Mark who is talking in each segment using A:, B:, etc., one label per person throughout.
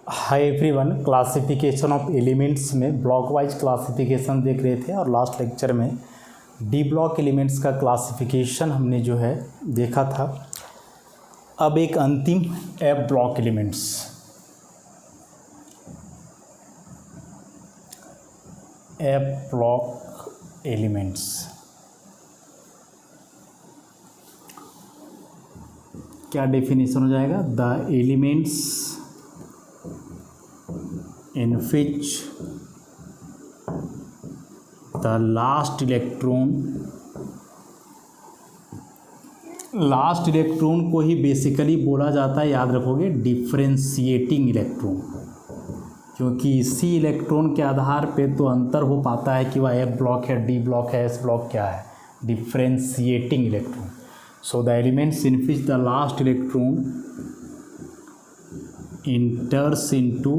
A: Hi everyone, classification of elements में block wise classification देख रहे थे और लास्ट लेक्चर में डी ब्लॉक एलिमेंट्स का क्लासिफिकेशन हमने जो है देखा था। अब एक अंतिम एफ ब्लॉक एलिमेंट्स क्या डेफिनेशन हो जाएगा? The elements in which the last electron को ही बेसिकली बोला जाता है, याद रखोगे, डिफरेंशिएटिंग इलेक्ट्रॉन, क्योंकि इसी इलेक्ट्रॉन के आधार पे तो अंतर हो पाता है कि वह एफ ब्लॉक है, डी ब्लॉक है, एस ब्लॉक क्या है, differentiating electron. So the elements in which the last electron enters into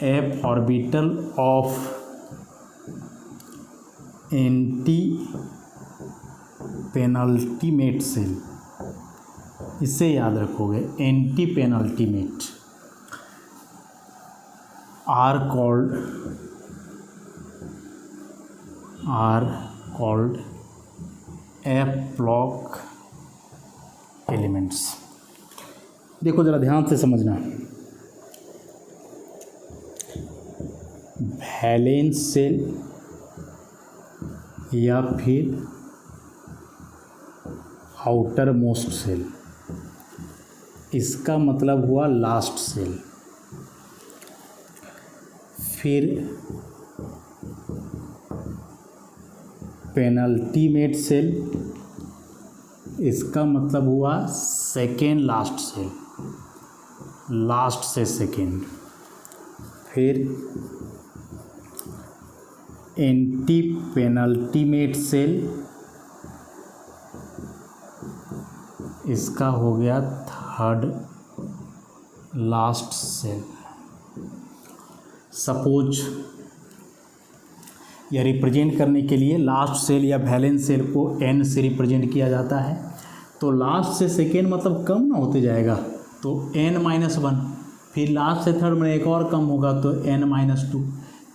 A: f orbital of anti-penultimate cell, इसे याद रखोगे, anti penultimate are called f block elements। देखो ज़रा ध्यान से समझना, वैलेंस सेल या फिर आउटर मोस्ट सेल, इसका मतलब हुआ लास्ट सेल। फिर पेनल्टीमेट सेल, इसका मतलब हुआ सेकेंड लास्ट सेल, लास्ट से सेकेंड। फिर एंटी पेनल्टीमेट सेल, इसका हो गया थर्ड लास्ट सेल। सपोज यह रिप्रेजेंट करने के लिए लास्ट सेल या वैलेंस सेल को एन से रिप्रेजेंट किया जाता है, तो लास्ट से सेकेंड मतलब कम ना होते जाएगा तो n-1, फिर लास्ट से थर्ड में एक और कम होगा तो n-2,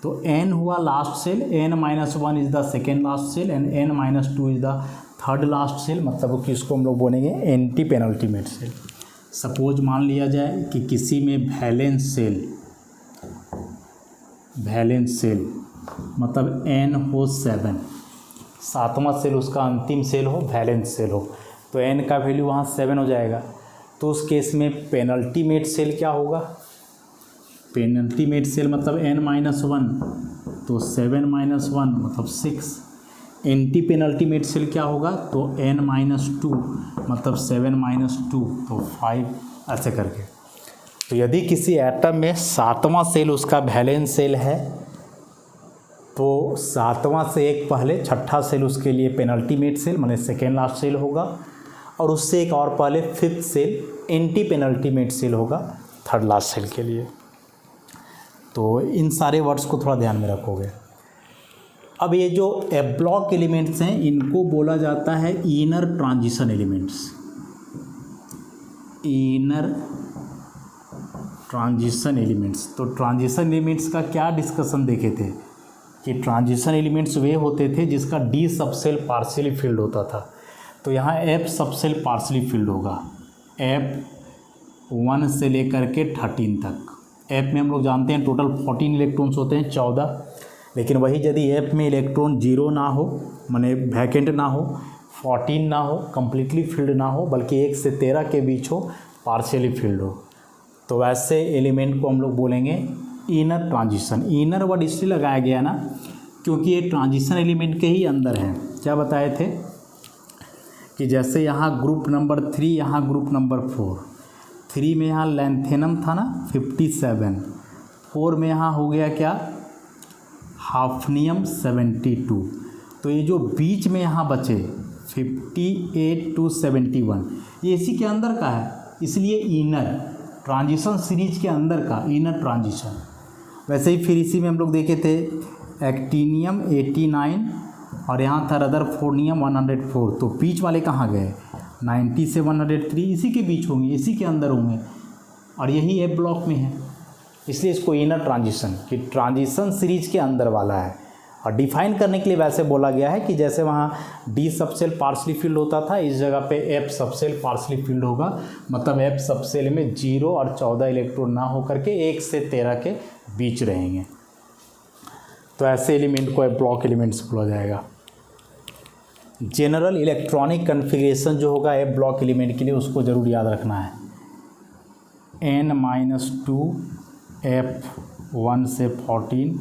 A: तो n हुआ last cell, n-1 is the second last cell and n-2 is the third last cell, मतलब कि इसको हम लोग बोलेंगे एंटी पेनल्टीमेट सेल। सपोज मान लिया जाए कि किसी में वैलेंस सेल मतलब n हो 7, सातवां सेल उसका अंतिम सेल हो, वैलेंस सेल हो, तो n का वैल्यू वहाँ 7 हो जाएगा। तो उस केस में पेनल्टीमेट सेल क्या होगा? पेनल्टीमेट सेल मतलब n-1, तो 7-1 मतलब 6। एंटी पेनल्टीमेट सेल क्या होगा? तो n-2 मतलब 7-2 तो 5, ऐसे करके। तो यदि किसी एटम में सातवां सेल उसका वैलेंस सेल है तो सातवां से एक पहले छठा सेल उसके लिए पेनल्टीमेट सेल माने सेकेंड लास्ट सेल होगा, और उससे एक और पहले fifth cell anti penultimate shell होगा थर्ड लास्ट सेल के लिए। तो इन सारे वर्ड्स को थोड़ा ध्यान में रखोगे। अब ये जो एफ ब्लॉक एलिमेंट्स हैं इनको बोला जाता है inner transition elements. Inner transition elements, तो ट्रांजिशन एलिमेंट्स का क्या डिस्कशन देखे थे कि ट्रांजिशन एलिमेंट्स वे होते थे जिसका डी सबसेल पार्शियली फिल्ड होता था, तो यहाँ एफ सबसेल पार्शियली फिल्ड होगा, F1 से लेकर के 13 तक। एफ में हम लोग जानते हैं टोटल 14 इलेक्ट्रॉन्स होते हैं, 14, लेकिन वही यदि एफ में इलेक्ट्रॉन 0 ना हो माने वैकेंट ना हो, 14 ना हो, कम्प्लीटली फिल्ड ना हो, बल्कि 1 से 13 के बीच हो, पार्शियली फिल्ड हो, तो वैसे एलिमेंट को हम लोग बोलेंगे इनर ट्रांजिशन। इनर वर्ड इसलिए लगाया गया ना क्योंकि ये ट्रांजिशन एलिमेंट के ही अंदर है। क्या बताए थे कि जैसे यहाँ ग्रुप नंबर 3, यहाँ ग्रुप नंबर 4, 3 में यहाँ लैंथेनम था ना 57, 4 में यहाँ हो गया क्या, हाफनियम 72, तो ये जो बीच में यहाँ बचे 58 to 71 ये इसी के अंदर का है, इसलिए इनर ट्रांजिशन सीरीज के अंदर का इनर ट्रांजिशन। वैसे ही फिर इसी में हम लोग देखे थे एक्टीनियम 89 और यहाँ था रदरफोर्डियम 104, तो बीच वाले कहाँ गए? 90 से 103 इसी के बीच होंगे, इसी के अंदर होंगे। और यही एफ ब्लॉक में है, इसलिए इसको इनर ट्रांजिशन कि ट्रांजिशन सीरीज के अंदर वाला है। और डिफाइन करने के लिए वैसे बोला गया है कि जैसे वहाँ डी सबसेल पार्शली फील्ड होता था, इस जगह पे एफ सबसेल पार्शली फील्ड होगा, मतलब एफ सबसेल में 0 और 14 इलेक्ट्रॉन ना होकर के 1 से 13 के बीच रहेंगे। तो ऐसे एलिमेंट को एफ ब्लॉक एलिमेंट्स बोला जाएगा। जनरल इलेक्ट्रॉनिक कन्फिग्रेशन जो होगा एफ ब्लॉक एलिमेंट के लिए, उसको ज़रूर याद रखना है। n-2 F1 से 14,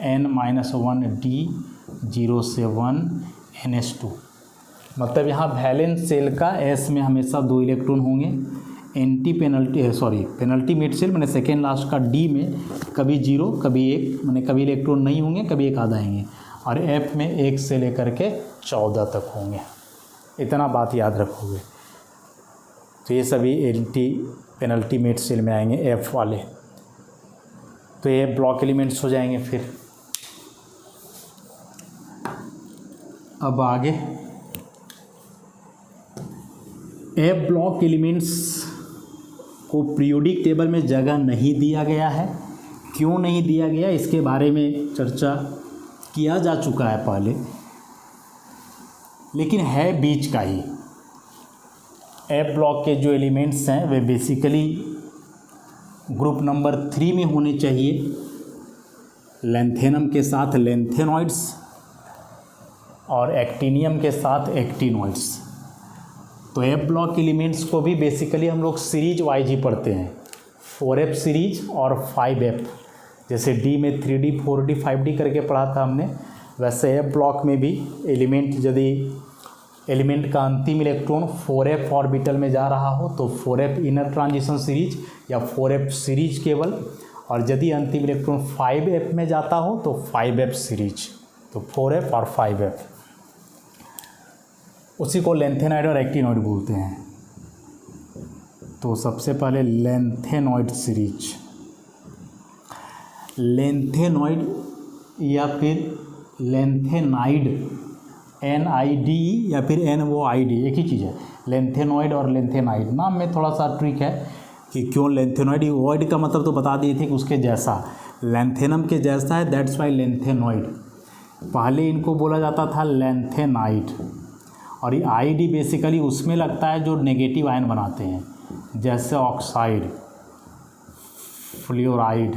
A: n-1 D 0 से 1 NS2। मतलब यहाँ वैलेंस सेल का S में हमेशा 2 इलेक्ट्रॉन होंगे, पेनल्टी मेट सेल मैंने सेकेंड लास्ट का D में कभी 0 कभी 1, मैंने कभी इलेक्ट्रॉन नहीं होंगे कभी एक आधा आएंगे, और F में 1 से लेकर के 14 तक होंगे। इतना बात याद रखोगे। तो ये सभी पेनल्टी मेट सेल में आएंगे F वाले। तो ये ब्लॉक एलिमेंट्स हो जाएंगे। फिर अब आगे एफ ब्लॉक एलिमेंट्स को पीरियोडिक टेबल में जगह नहीं दिया गया है। क्यों नहीं दिया गया, इसके बारे में चर्चा किया जा चुका है पहले, लेकिन है बीच का ही। एफ ब्लॉक के जो एलिमेंट्स हैं वे बेसिकली ग्रुप नंबर 3 में होने चाहिए, लैंथेनम के साथ लैंथेनॉइड्स और एक्टिनियम के साथ एक्टिनॉइड्स। तो एफ ब्लॉक एलिमेंट्स को भी बेसिकली हम लोग सीरीज वाइज ही पढ़ते हैं, 4F सीरीज और 5F। जैसे डी में 3D 4D 5D करके पढ़ा था हमने, वैसे एफ ब्लॉक में भी यदि एलिमेंट का अंतिम इलेक्ट्रॉन 4F ऑर्बिटल में जा रहा हो तो 4F इनर ट्रांजिशन सीरीज या 4F सीरीज केवल, और यदि अंतिम इलेक्ट्रॉन 5F में जाता हो तो 5F सीरीज। तो 4F और 5F, उसी को लैंथेनॉइड और एक्टिनॉइड बोलते हैं। तो सबसे पहले लैंथेनॉइड सीरीज, लैंथेनॉइड या फिर लैंथेनाइड, NID या फिर NOID एक ही चीज़ है। लैंथेनॉइड और लैंथेनाइड, नाम में थोड़ा सा ट्रिक है कि क्यों लैंथेनॉइड। ऑइड का मतलब तो बता दिए थे कि उसके जैसा, लैंथेनम के जैसा है, दैट्स वाई लैंथेनॉइड। पहले इनको बोला जाता था लैंथेनाइड। और ये ID बेसिकली उसमें लगता है जो नेगेटिव आयन बनाते हैं, जैसे ऑक्साइड, फ्लोराइड,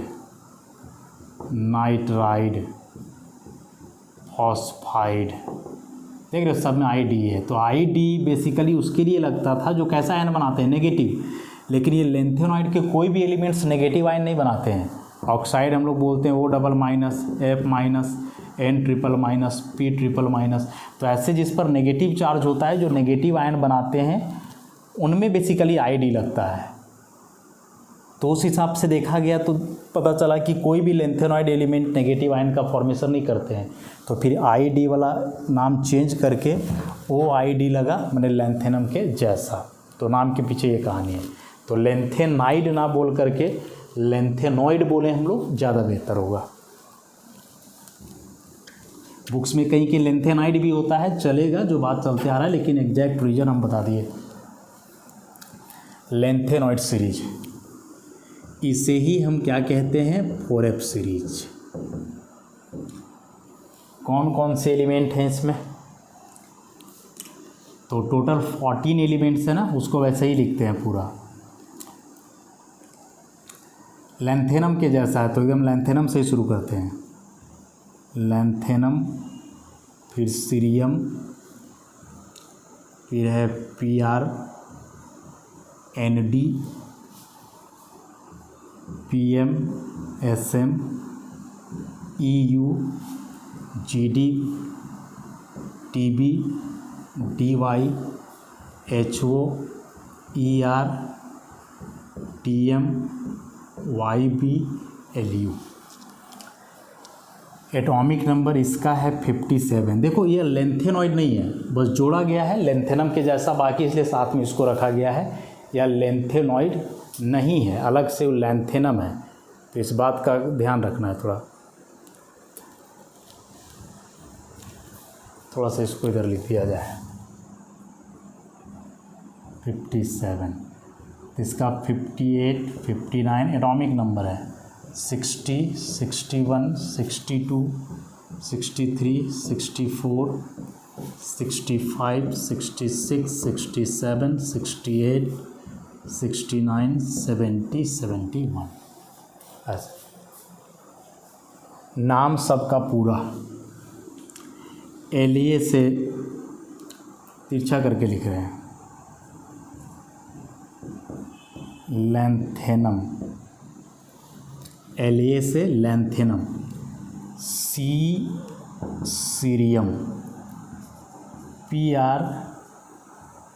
A: नाइट्राइड, फॉस्फाइड, देख रहे हो सब में ID है। तो ID बेसिकली उसके लिए लगता था जो कैसा आयन बनाते हैं, नेगेटिव। लेकिन ये लैंथेनॉइड के कोई भी एलिमेंट्स नेगेटिव आयन नहीं बनाते हैं। ऑक्साइड हम लोग बोलते हैं O+, F-, N+, P+। तो ऐसे जिस पर नेगेटिव चार्ज होता है, जो नेगेटिव आयन बनाते हैं, उनमें बेसिकली ID लगता है। तो उस हिसाब से देखा गया तो पता चला कि कोई भी लैंथेनॉइड एलिमेंट नेगेटिव आयन का फॉर्मेशन नहीं करते हैं। तो फिर ID वाला नाम चेंज करके OID लगा, मैंने लैंथेनम के जैसा। तो नाम के पीछे ये कहानी है। तो लैंथेनाइड ना बोल करके लैंथेनॉइड बोले हम लोग, ज़्यादा बेहतर होगा। बुक्स में कहीं के लैंथेनाइड भी होता है, चलेगा, जो बात चलते आ रहा है, लेकिन एग्जैक्ट रीजन हम बता दिए। लैंथेनॉइड सीरीज, इसे ही हम क्या कहते हैं, 4F सीरीज। कौन कौन से एलिमेंट हैं इसमें, तो टोटल 14 एलिमेंट्स है ना, उसको वैसे ही लिखते हैं पूरा। लैंथेनम के जैसा है तो एकदम लैंथेनम से ही शुरू करते हैं। लैंथेनम, फिर सीरियम, फिर है PR, ND, PM, SM, EU, GD, TB, DY, HO, ER, TM, YB, LU। Atomic number इसका है 57। देखो ये लैंथेनॉइड नहीं है, बस जोड़ा गया है लैंथेनम के जैसा, बाकी इसलिए साथ में इसको रखा गया है। या लैंथेनॉइड नहीं है, अलग से लैंथेनम है। तो इस बात का ध्यान रखना है थोड़ा सा इसको इधर लिख दिया जाए। 57 तो इसका 58, 59 एटॉमिक नंबर है, 60, 61, 62, 63, 64, 65, 66, 67, 68, 69, 70, 71। ऐसे नाम सबका पूरा एलिए से तिरछा करके लिख रहे हैं। लैंथेनम, एलिए से lanthanum. C cerium. PR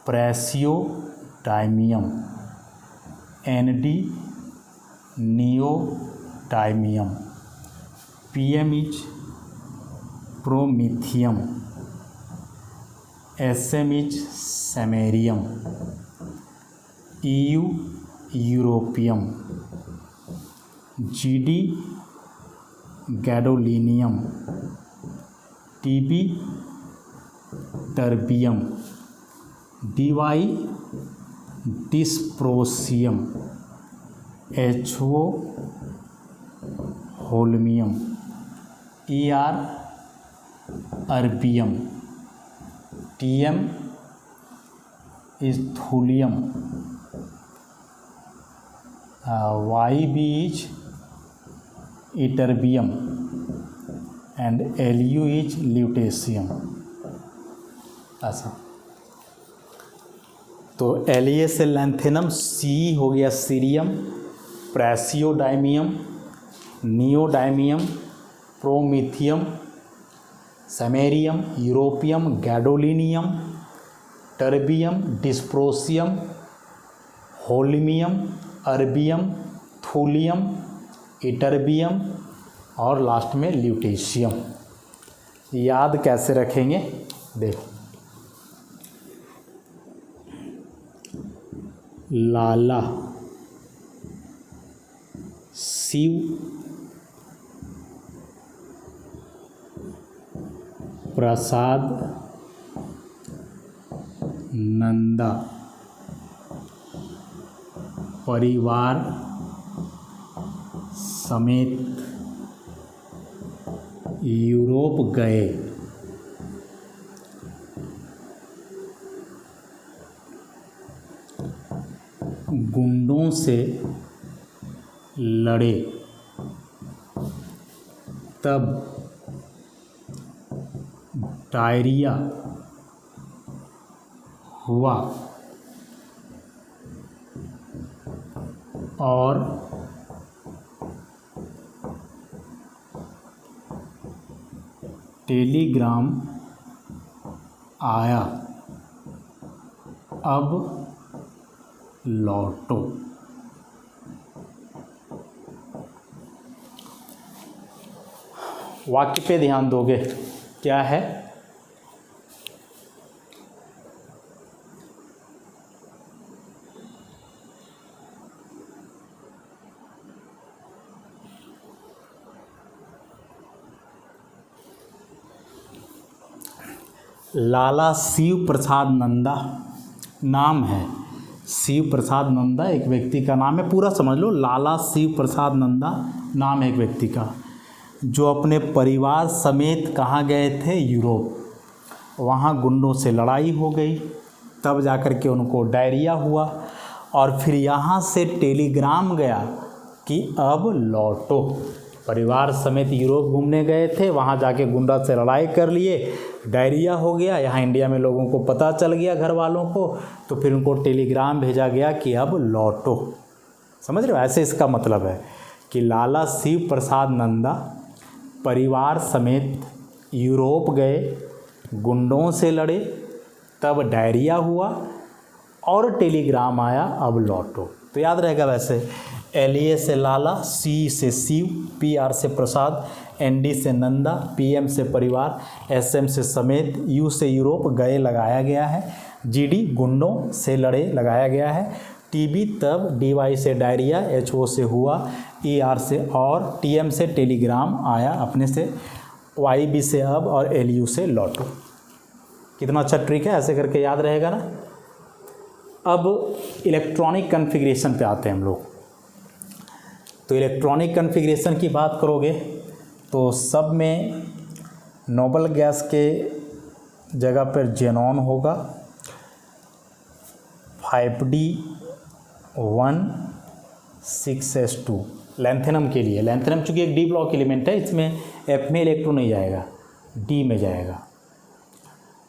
A: praseodymium. ND neodymium. PM is promethium. SM is samarium. EU europium. GD gadolinium. TB terbium. DY dysprosium. HO holmium. ER erbium. TM is thulium. YB is ytterbium and LU is lutetium. ऐसा तो LA से lanthanum, C हो गया cerium, praseodymium, neodymium, promethium, samarium, europium, gadolinium, terbium, dysprosium, holmium, erbium, thulium, ytterbium और last में lutetium. याद कैसे रखेंगे देखो, लाला, शिव, प्रसाद, नंदा, परिवार समेत यूरोप गए। गुंडों से लड़े, तब डायरिया हुआ और टेलीग्राम आया, अब लौटो। वाक्य पे ध्यान दोगे, क्या है? लाला शिव प्रसाद नंदा नाम है। शिव प्रसाद नंदा एक व्यक्ति का नाम है, पूरा समझ लो। लाला शिव प्रसाद नंदा नाम है एक व्यक्ति का, जो अपने परिवार समेत कहाँ गए थे? यूरोप। वहाँ गुंडों से लड़ाई हो गई, तब जाकर के उनको डायरिया हुआ और फिर यहाँ से टेलीग्राम गया कि अब लौटो। परिवार समेत यूरोप घूमने गए थे, वहाँ जाके गुंडा से लड़ाई कर लिए, डायरिया हो गया। यहाँ इंडिया में लोगों को पता चल गया, घर वालों को, तो फिर उनको टेलीग्राम भेजा गया कि अब लौटो। समझ रहे हो? ऐसे इसका मतलब है कि लाला शिव प्रसाद नंदा परिवार समेत यूरोप गए, गुंडों से लड़े, तब डायरिया हुआ और टेलीग्राम आया, अब लौटो। तो याद रहेगा वैसे, LA से लाला, C से शिव, PR से प्रसाद, ND से नंदा, PM से परिवार, SM से समेत, U से यूरोप गए लगाया गया है, GD गुंडों से लड़े लगाया गया है, TB तब, DY से डायरिया, HO से हुआ, ER से और, TM से टेलीग्राम आया अपने से, YB से अब और LU से लौटो। कितना अच्छा ट्रिक है, ऐसे करके याद रहेगा ना। अब इलेक्ट्रॉनिक कन्फिग्रेशन पे आते हैं हम लोग। तो इलेक्ट्रॉनिक कन्फिग्रेशन की बात करोगे तो सब में नोबल गैस के जगह पर जेनॉन होगा, 5D1 6s2 लैंथेनम के लिए। लैंथेनम चूँकि एक डी ब्लॉक एलिमेंट है, इसमें एफ में इलेक्ट्रॉन नहीं जाएगा, डी में जाएगा।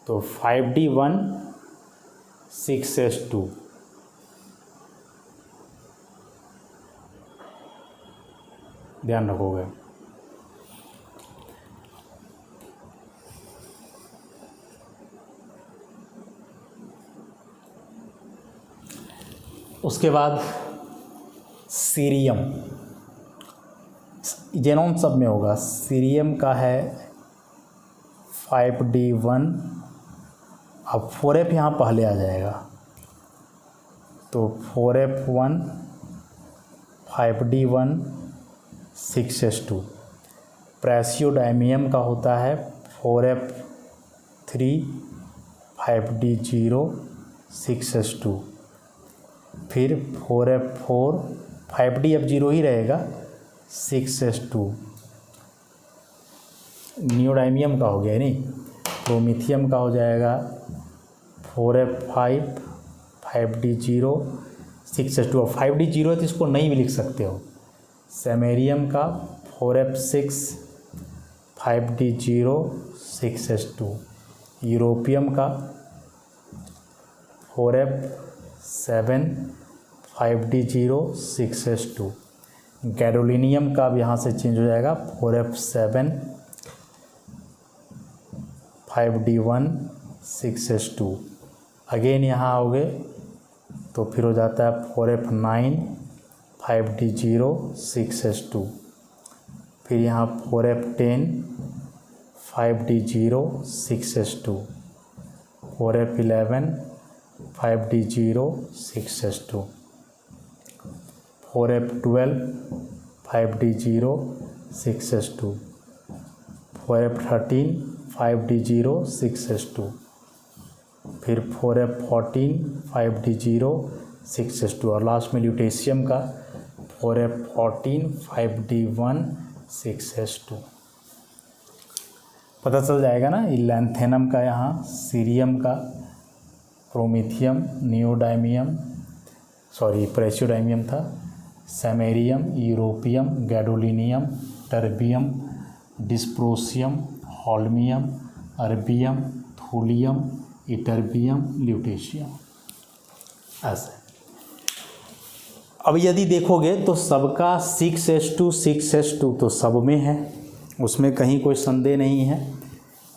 A: तो 5D1 6s2 ध्यान रखोगे। उसके बाद सीरियम, जेनॉन सब में होगा। सीरियम का है 5D1, अब 4F यहाँ पहले आ जाएगा, तो 4F1 5D1 6s2। प्रेसियोडाइमियम का होता है 4F3 5D0 6s2। फिर 4F4 5D0 ही रहेगा 6s2। नियोडाइमियम का हो गया नहीं, प्रोमिथियम का हो जाएगा 4F5 5D0 6s2। और 5D0 है तो इसको नहीं भी लिख सकते हो। सेमेरियम का 4F6 5D0 6s2। यूरोपियम का 4F7 5D0 6s2। गैडोलिनियम का अब यहाँ से चेंज हो जाएगा 4F7 5D1 6s2। अगेन यहाँ आओगे तो फिर हो जाता है 4F9 5D0 6s2। फिर यहाँ 4F10 5D0 6s2। 4F11 5D0 6s2। 4F12 5D0 6s2। 4F13 5D0 6s2। फिर 4F14 5D0 6s2। और लास्ट में ल्यूटेशियम का 4F14 5D1 6s2। पता चल जाएगा ना, लैंथेनम का यहाँ, सीरियम का, प्रोमिथियम, नियोडाइमियम प्रेसियोडाइमियम था, samarium, europium, gadolinium, terbium, dysprosium, holmium, erbium, thulium, ytterbium, lutetium. ऐसे अब यदि देखोगे तो सबका 6s2 तो सब में है, उसमें कहीं कोई संदेह नहीं है।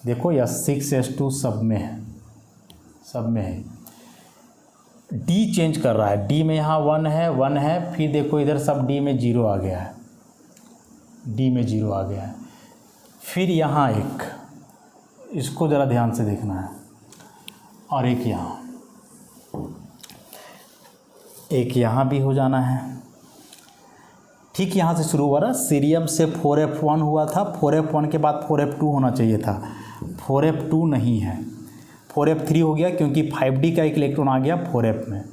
A: देखो यह 6s2 सब में है, सब में है। डी चेंज कर रहा है, डी में यहाँ 1 है, फिर देखो इधर सब डी में 0 आ गया है, डी में 0 आ गया है। फिर यहाँ एक, इसको ज़रा ध्यान से देखना है, और एक यहाँ भी हो जाना है। ठीक यहाँ से शुरू हुआ ना, सीरियम से 4F1 हुआ था, 4F1 के बाद 4F2 होना चाहिए था, 4F2 नहीं है, 4F3 हो गया क्योंकि 5D का एक इलेक्ट्रॉन आ गया 4F में।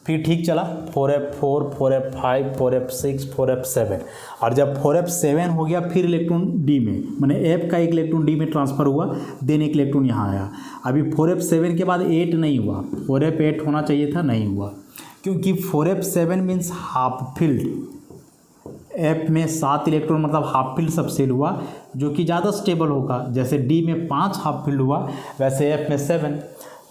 A: फिर ठीक चला 4F4 4F5 4F6 4F7, और जब 4F7 हो गया फिर इलेक्ट्रॉन डी में, माने F का एक इलेक्ट्रॉन डी में ट्रांसफ़र हुआ, देन एक इलेक्ट्रॉन यहाँ आया। अभी 4F7 के बाद 8 नहीं हुआ, 4F8 होना चाहिए था, नहीं हुआ, क्योंकि 4F7 means half field. F में 7 इलेक्ट्रॉन मतलब हाफ फील्ड सब सेल हुआ, जो कि ज़्यादा स्टेबल होगा। जैसे D में 5 हाफ फील्ड हुआ, वैसे F में 7।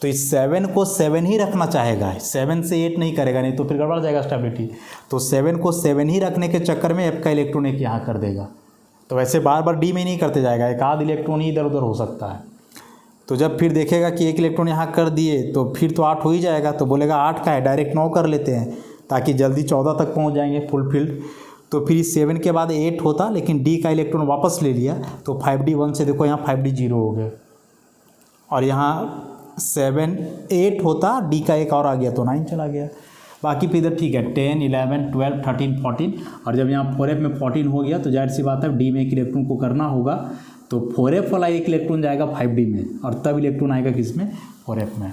A: तो इस 7 को 7 ही रखना चाहेगा, 7 से 8 नहीं करेगा, नहीं तो फिर गड़बड़ जाएगा स्टेबिलिटी। तो 7 को 7 ही रखने के चक्कर में F का इलेक्ट्रॉन एक यहाँ कर देगा। तो वैसे बार बार D में नहीं करते जाएगा, एक आध इलेक्ट्रॉन ही इधर उधर हो सकता है। तो जब फिर देखेगा कि एक इलेक्ट्रॉन यहाँ कर दिए तो फिर तो 8 हो ही जाएगा, तो बोलेगा 8 का है, डायरेक्ट 9 कर लेते हैं ताकि जल्दी 14 तक पहुँच जाएंगे फुल फील्ड। तो फिर 7 के बाद 8 होता, लेकिन D का इलेक्ट्रॉन वापस ले लिया, तो 5D1 से देखो यहाँ 5D0 हो गए, और यहाँ 7 8 होता, D का एक और आ गया तो 9 चला गया। बाकी फिर इधर ठीक है 10 11 12 13 14, और जब यहाँ 4F में 14 हो गया तो जाहिर सी बात है D में एक इलेक्ट्रॉन को करना होगा, तो 4F वाला एक इलेक्ट्रॉन जाएगा 5D में, और तब इलेक्ट्रॉन आएगा किस में, 4F में।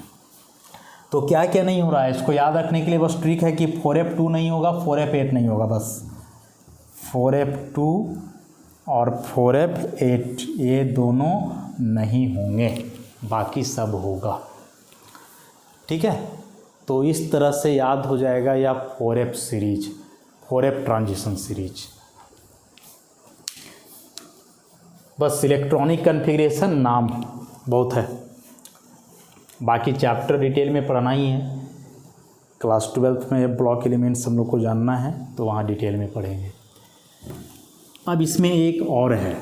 A: तो क्या क्या नहीं हो रहा है, इसको याद रखने के लिए बस ट्रिक है कि 4F2 नहीं होगा, 4F8 नहीं होगा, बस 4F2 और 4F8 ये दोनों नहीं होंगे, बाकी सब होगा। ठीक है, तो इस तरह से याद हो जाएगा या 4F series, 4F transition series. बस इलेक्ट्रॉनिक कन्फिग्रेशन नाम बहुत है, बाकी चैप्टर डिटेल में पढ़ना ही है। क्लास 12th में ब्लॉक एलिमेंट्स हम लोग को जानना है तो वहाँ डिटेल में पढ़ेंगे। अब इसमें एक और है,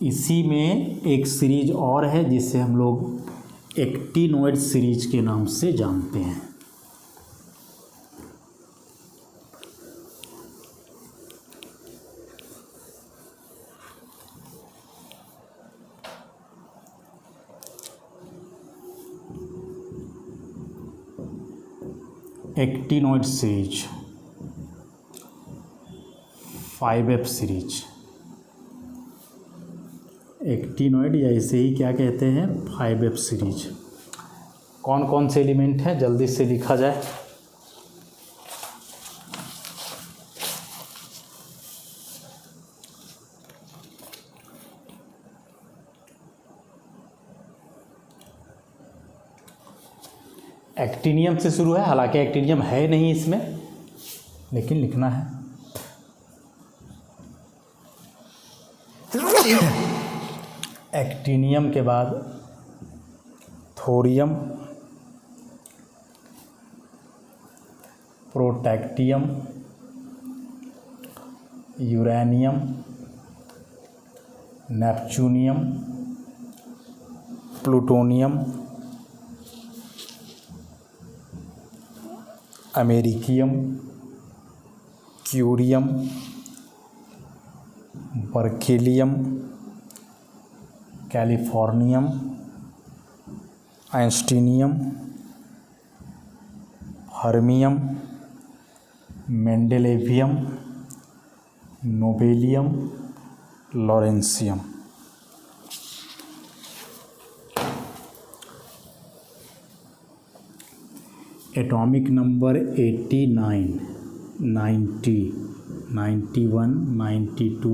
A: इसी में एक सीरीज और है जिसे हम लोग एक्टिनोइड सीरीज के नाम से जानते हैं। Actinoid series, 5F series, actinoid या इसे ही क्या कहते हैं 5F सीरीज। कौन कौन से एलिमेंट हैं जल्दी से लिखा जाए। एक्टिनियम से शुरू है, हालांकि एक्टिनियम है नहीं इसमें, लेकिन लिखना है। एक्टिनियम के बाद thorium, protactinium, uranium, neptunium, plutonium, americium, curium, berkelium, californium, einsteinium, fermium, mendelevium, nobelium, lawrencium. Atomic number 89, 90, 91, 92,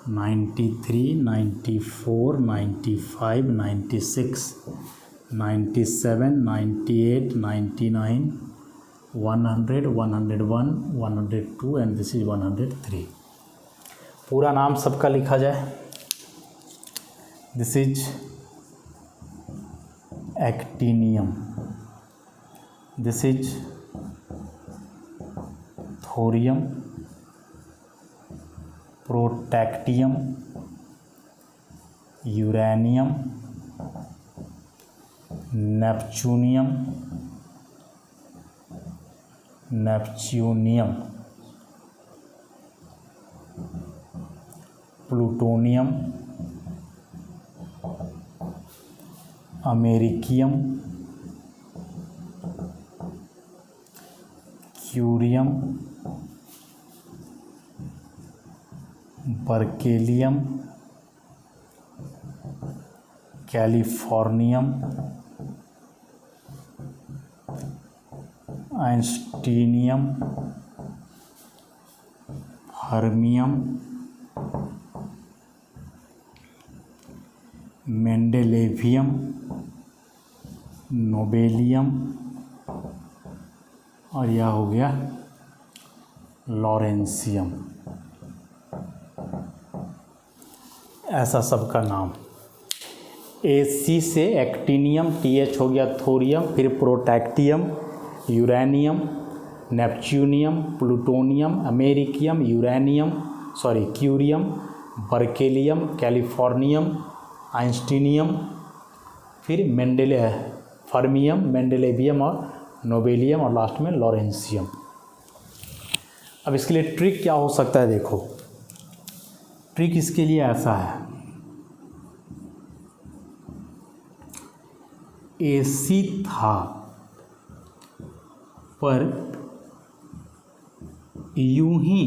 A: 93, 94, 95, 96, 97, 98, 99, 100, 101, 102 and this is 103। पूरा नाम सबका लिखा जाए। This is actinium, this is thorium, protactinium, uranium, neptunium, plutonium, americium, curium, berkelium, californium, einsteinium, fermium, mendelevium, nobelium और यह हो गया lawrencium. ऐसा सबका नाम। AC से एक्टिनियम, TH हो गया थोरियम, फिर protactinium, uranium, neptunium, plutonium, americium, curium, berkelium, californium, einsteinium, फिर फर्मियम, मेंडेलेवियम और नोबेलियम और लास्ट में लॉरेंसियम। अब इसके लिए ट्रिक क्या हो सकता है, देखो ट्रिक इसके लिए ऐसा है, AC था पर यूं ही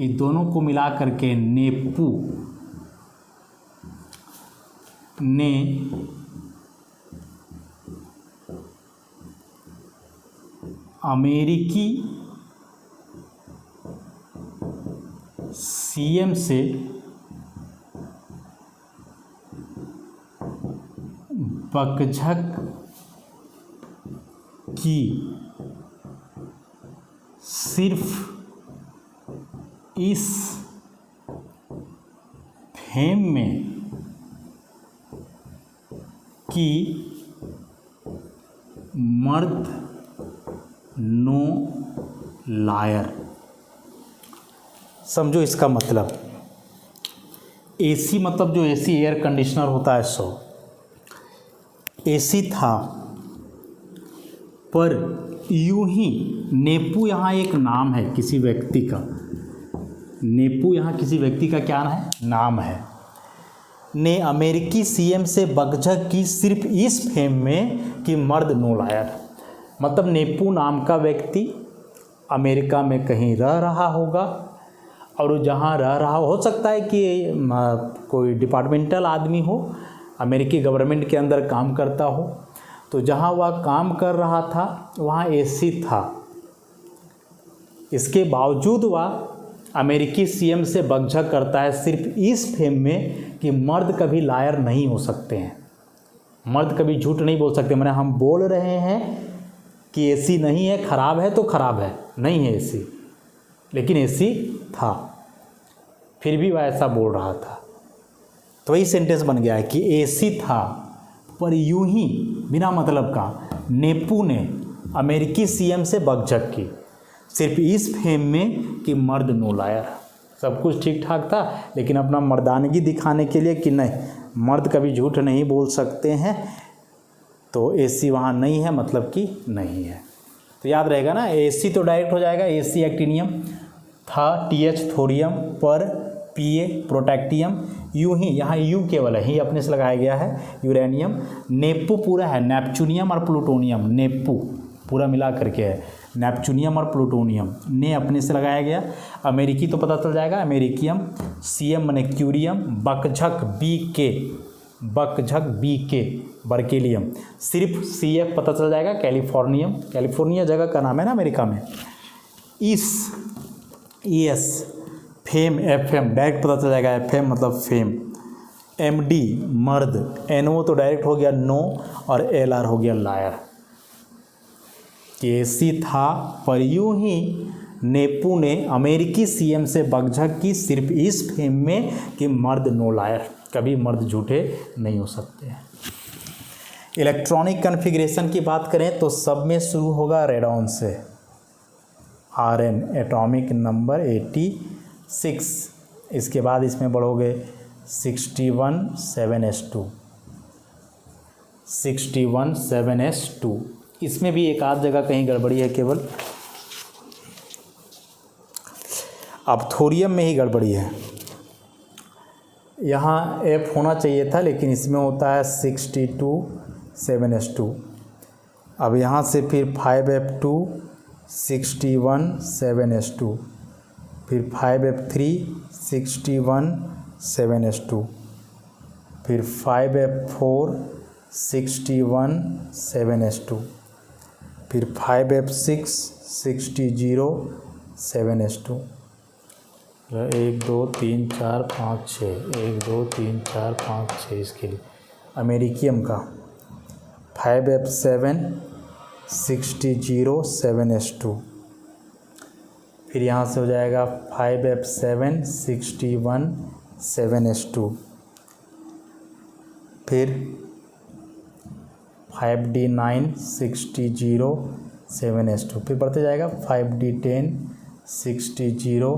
A: ये दोनों को मिला करके नेपू ने अमेरिकी सीएम से बकझक की सिर्फ इस फेम में कि मर्द नो लायर। समझो इसका मतलब, एसी मतलब जो एसी एयर कंडीशनर होता है सो एसी था, पर यूं ही नेपू यहाँ एक नाम है किसी व्यक्ति का, नेपू यहाँ किसी व्यक्ति का क्या है, नाम है, ने अमेरिकी सीएम से बकझक की सिर्फ इस फेम में कि मर्द नो लायर। मतलब नेपू नाम का व्यक्ति अमेरिका में कहीं रह रहा होगा और जहाँ रह रहा हो सकता है कि कोई डिपार्टमेंटल आदमी हो, अमेरिकी गवर्नमेंट के अंदर काम करता हो, तो जहाँ वह काम कर रहा था वहाँ एसी था। इसके बावजूद वह अमेरिकी सीएम से बकझक करता है सिर्फ इस फेम में कि मर्द कभी लायर नहीं हो सकते हैं, मर्द कभी झूठ नहीं बोल सकते। मैंने हम बोल रहे हैं कि एसी नहीं है, ख़राब है तो ख़राब है, नहीं है एसी, लेकिन एसी था, फिर भी वह ऐसा बोल रहा था। तो वही सेंटेंस बन गया है कि एसी था, पर यूं ही बिना मतलब का नेपू ने अमेरिकी सीएम से बकझक की सिर्फ इस फेम में कि मर्द नो लायर। सब कुछ ठीक ठाक था, लेकिन अपना मर्दानगी दिखाने के लिए कि नहीं मर्द कभी झूठ नहीं बोल सकते हैं, तो एसी वहाँ नहीं है मतलब कि नहीं है। तो याद रहेगा ना, एसी तो डायरेक्ट हो जाएगा एसी एक्टिनियम था, टीएच थोरियम, पर पीए प्रोटैक्टियम, यूं ही यहाँ यू केवल है, ही अपने से लगाया गया है, यूरेनियम, नेपू पूरा है, नेपचूनियम और प्लूटोनियम, नेपू पूरा मिला करके है, नेपचूनियम और प्लूटोनियम, ने अपने से लगाया गया। अमेरिकी तो पता चल जाएगा अमेरिकियम, सीएम माने क्यूरियम, बकझक बी के, बकझक बी के बर्केलियम, सिर्फ सीएफ पता चल जाएगा कैलिफोर्नियम, कैलिफोर्निया जगह का नाम है ना अमेरिका में। इस एस फेम, एफएम डायरेक्ट पता चल जाएगा, एफएम मतलब फेम, एमडी मर्द, एनओ तो डायरेक्ट हो गया नो, और एलआर हो गया लायर। एसी था, पर यूं ही नेपू ने अमेरिकी सीएम से बकझक की सिर्फ इस फेम में कि मर्द नो लायर, कभी मर्द झूठे नहीं हो सकते हैं। इलेक्ट्रॉनिक कन्फिग्रेशन की बात करें तो सब में शुरू होगा रेडॉन से, आरएन एटॉमिक नंबर 86, इसके बाद इसमें बढ़ोगे 61 7s2, 61 7s2। इसमें भी एक आध जगह कहीं गड़बड़ी है केवल, अब थोरियम में ही गड़बड़ी है, यहाँ एफ होना चाहिए था लेकिन इसमें होता है 62 7s2। अब यहाँ से फिर 5f2 61 7s2, फिर 5f3 61 7s2, फिर 5f4 61 7s2, फिर 5f6 60 7s2। 1 2 3 4 5 6, 1 2 3 4 5 6 इसके लिए अमेरिकियम का 5f7 60 7s2, फिर यहाँ से हो जाएगा 5f7 61 7s2, फिर 5d9 60 7s2, फिर बढ़ते जाएगा 5d10 60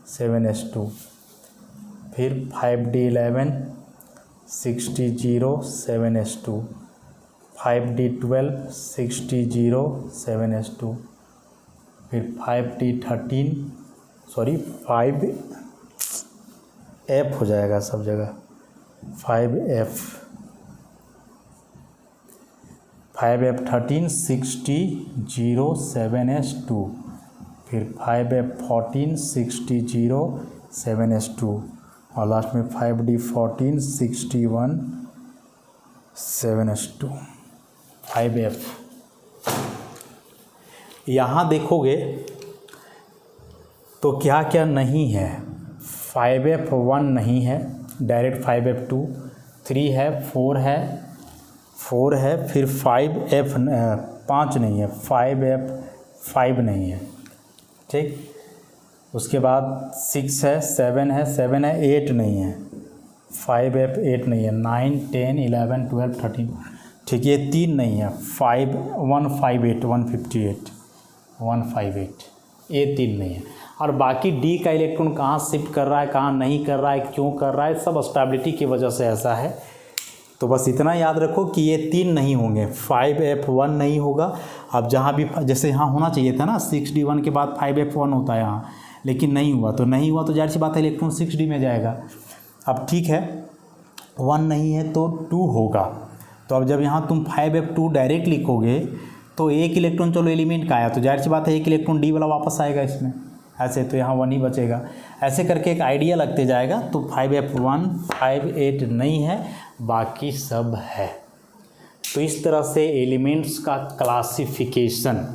A: 7s2, फिर 5d11 60 7s2, 5d12 60 7s2, फिर 5d13 सॉरी 5f हो जाएगा सब जगह, 5f 5f13 60 7s2, फिर 5f14 60 7s2, और लास्ट में 5d14 61 7s2 5f। यहाँ देखोगे तो क्या क्या नहीं है, 5f1 नहीं है, डायरेक्ट 5f2, 3 है, 4 है, फिर 5 नहीं है, 5f5 नहीं है, ठीक। उसके बाद 6 है, 7 है, 8 नहीं है, 5f8 नहीं है, 9, 10, 11, 12, 13, ठीक, ये 3 नहीं है, 158, ये 3 नहीं है। और बाकी डी का इलेक्ट्रॉन कहाँ शिफ्ट कर रहा है, कहाँ नहीं कर रहा है, क्यों कर रहा है, सब स्टेबिलिटी की वजह से ऐसा है। तो बस इतना याद रखो कि ये 3 नहीं होंगे, 5f1 नहीं होगा। अब जहाँ भी जैसे यहाँ होना चाहिए था ना 6d1 के बाद 5f1 होता है यहाँ, लेकिन नहीं हुआ तो जाहिर सी बात है इलेक्ट्रॉन 6d में जाएगा। अब ठीक है 1 नहीं है तो 2 होगा। तो अब जब यहाँ तुम 5f2 डायरेक्ट लिखोगे तो एक इलेक्ट्रॉन चलो एलिमेंट का आया तो जाहिर सी बात है एक इलेक्ट्रॉन डी वाला वापस आएगा इसमें, ऐसे तो यहाँ 1 ही बचेगा। ऐसे करके एक आइडिया लगते जाएगा। तो 5f1 5, 8 नहीं है, बाकी सब है। तो इस तरह से एलिमेंट्स का क्लासिफिकेशन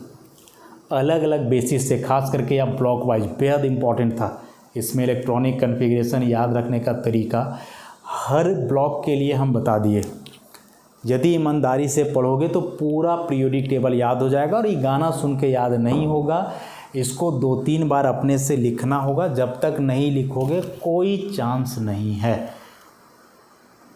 A: अलग अलग बेसिस से, खास करके या ब्लॉक वाइज बेहद इंपॉर्टेंट था। इसमें इलेक्ट्रॉनिक कन्फिग्रेशन याद रखने का तरीका हर ब्लॉक के लिए हम बता दिए। यदि ईमानदारी से पढ़ोगे तो पूरा पीरियोडिक टेबल याद हो जाएगा। और ये गाना सुन के याद नहीं होगा, इसको 2-3 बार अपने से लिखना होगा। जब तक नहीं लिखोगे कोई चांस नहीं है।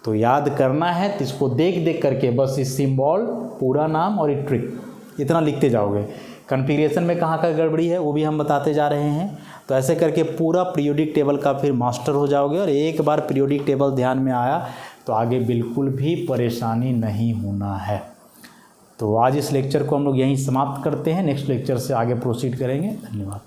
A: तो याद करना है तो इसको देख देख करके बस इस सिंबल, पूरा नाम और ये ट्रिक इतना लिखते जाओगे। कॉन्फ़िगरेशन में कहाँ का गड़बड़ी है वो भी हम बताते जा रहे हैं। तो ऐसे करके पूरा पीरियोडिक टेबल का फिर मास्टर हो जाओगे। और एक बार पीरियोडिक टेबल ध्यान में आया तो आगे बिल्कुल भी परेशानी नहीं होना है। तो आज इस लेक्चर को हम लोग यहीं समाप्त करते हैं। नेक्स्ट लेक्चर से आगे प्रोसीड करेंगे। धन्यवाद।